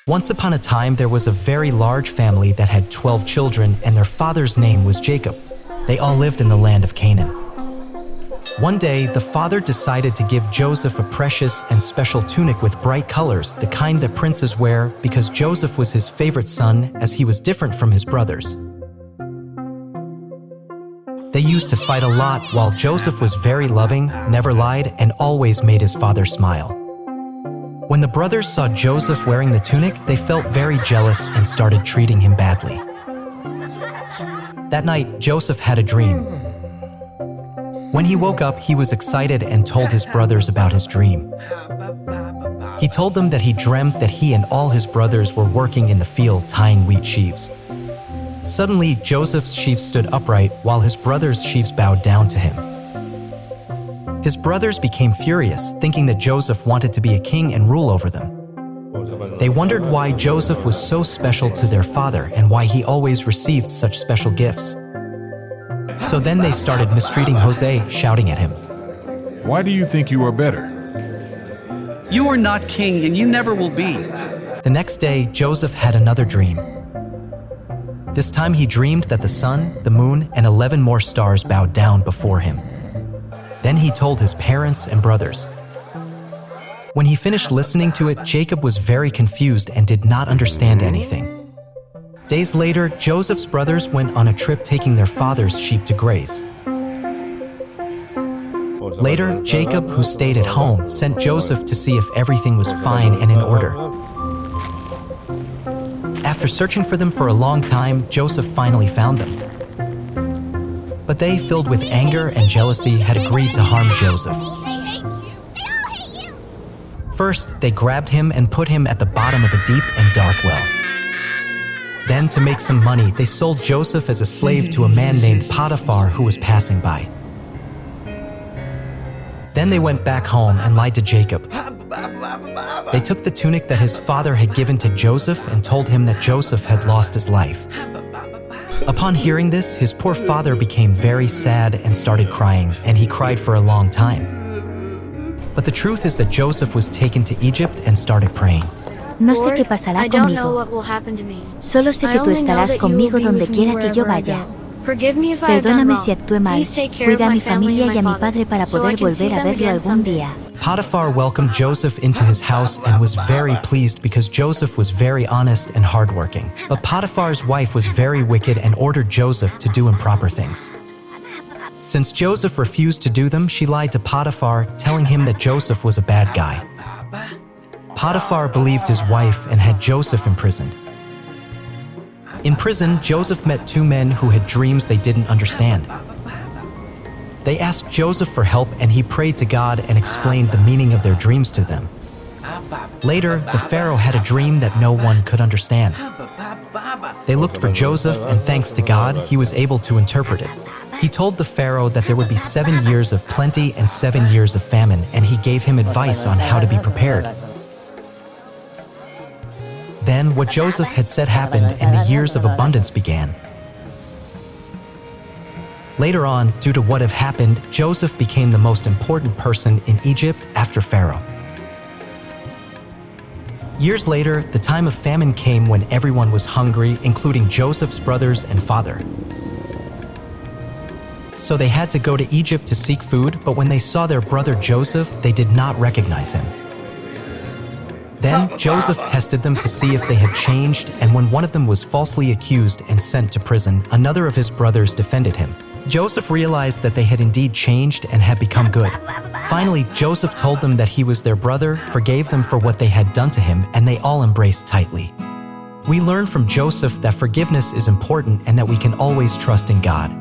Once upon a time, there was a very large family that had 12 children, and their father's name was Jacob. They all lived in the land of Canaan. One day, the father decided to give Joseph a precious and special tunic with bright colors, the kind that princes wear, because Joseph was his favorite son, as he was different from his brothers. They used to fight a lot, while Joseph was very loving, never lied, and always made his father smile. When the brothers saw Joseph wearing the tunic, they felt very jealous and started treating him badly. That night, Joseph had a dream. When he woke up, he was excited and told his brothers about his dream. He told them that he dreamt that he and all his brothers were working in the field tying wheat sheaves. Suddenly, Joseph's sheaves stood upright, while his brothers' sheaves bowed down to him. His brothers became furious, thinking that Joseph wanted to be a king and rule over them. They wondered why Joseph was so special to their father and why he always received such special gifts. So then they started mistreating Jose, shouting at him. Why do you think you are better? You are not king, and you never will be. The next day, Joseph had another dream. This time he dreamed that the sun, the moon, and 11 more stars bowed down before him. Then he told his parents and brothers. When he finished listening to it, Jacob was very confused and did not understand anything. Days later, Joseph's brothers went on a trip taking their father's sheep to graze. Later, Jacob, who stayed at home, sent Joseph to see if everything was fine and in order. After searching for them for a long time, Joseph finally found them. But they, filled with anger and jealousy, had agreed to harm Joseph. First, they grabbed him and put him at the bottom of a deep and dark well. Then, to make some money, they sold Joseph as a slave to a man named Potiphar who was passing by. Then they went back home and lied to Jacob. They took the tunic that his father had given to Joseph and told him that Joseph had lost his life. Upon hearing this, his poor father became very sad and started crying, and he cried for a long time. But the truth is that Joseph was taken to Egypt and started praying. No sé qué pasará conmigo. Solo sé que tú estarás conmigo donde quiera que yo vaya. Perdóname si actué mal. Cuida a mi familia y a mi padre para poder volver a verlo algún día. Potiphar welcomed Joseph into his house and was very pleased because Joseph was very honest and hardworking. But Potiphar's wife was very wicked and ordered Joseph to do improper things. Since Joseph refused to do them, she lied to Potiphar, telling him that Joseph was a bad guy. Potiphar believed his wife and had Joseph imprisoned. In prison, Joseph met two men who had dreams they didn't understand. They asked Joseph for help, and he prayed to God and explained the meaning of their dreams to them. Later, the Pharaoh had a dream that no one could understand. They looked for Joseph, and thanks to God, he was able to interpret it. He told the Pharaoh that there would be 7 years of plenty and 7 years of famine, and he gave him advice on how to be prepared. Then what Joseph had said happened, and the years of abundance began. Later on, due to what had happened, Joseph became the most important person in Egypt after Pharaoh. Years later, the time of famine came when everyone was hungry, including Joseph's brothers and father. So they had to go to Egypt to seek food, but when they saw their brother Joseph, they did not recognize him. Then Joseph tested them to see if they had changed, and when one of them was falsely accused and sent to prison, another of his brothers defended him. Joseph realized that they had indeed changed and had become good. Finally, Joseph told them that he was their brother, forgave them for what they had done to him, and they all embraced tightly. We learn from Joseph that forgiveness is important and that we can always trust in God.